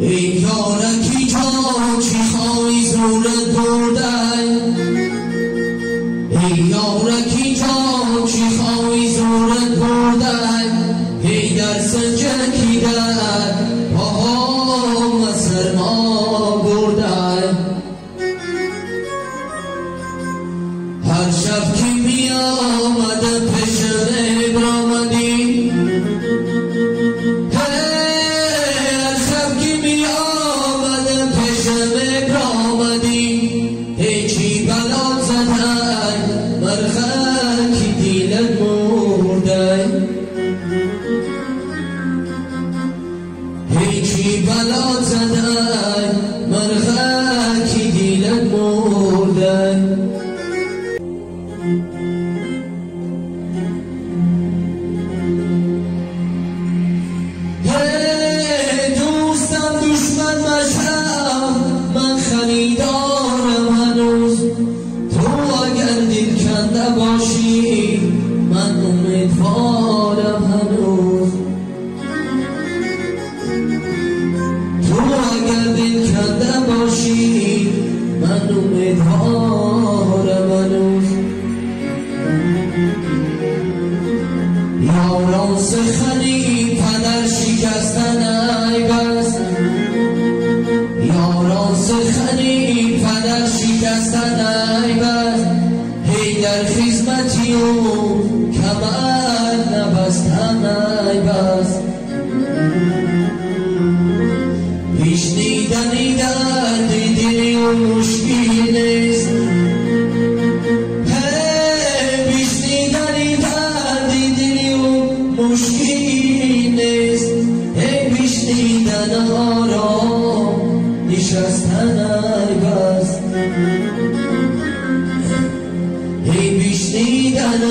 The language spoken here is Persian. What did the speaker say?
ای یارکی تا چی خواهی زورت بردن، ای یارکی تا چی خواهی زورت بردن، ای در سنجکی در پاها مسر ما بردن. هر شب که می آمده پشم برآمدی، هر شب که می آمده پشم برآمدی، ای چی بلا زدن مرخکی دیلت مردن، ای چی بلا زدن مرخکی دیلت مردن. دوستم دشمن مشم من خریدارم هنوز، تو اگر دل کنده باشی من امیدوارم هنوز، تو اگر دل کنده باشی من امیدوارم هنوز. یاران سخنی پدر شکستن ای بس، یاران سخنی پدر شکستن ای بس، هی در خدمتی و کمر نبستن ای بس. پیشنیدنی درد دلی و مشکل نیست، مشکل نیست، ای بشنیدن آرام نشستن ای بس، ای بشنیدن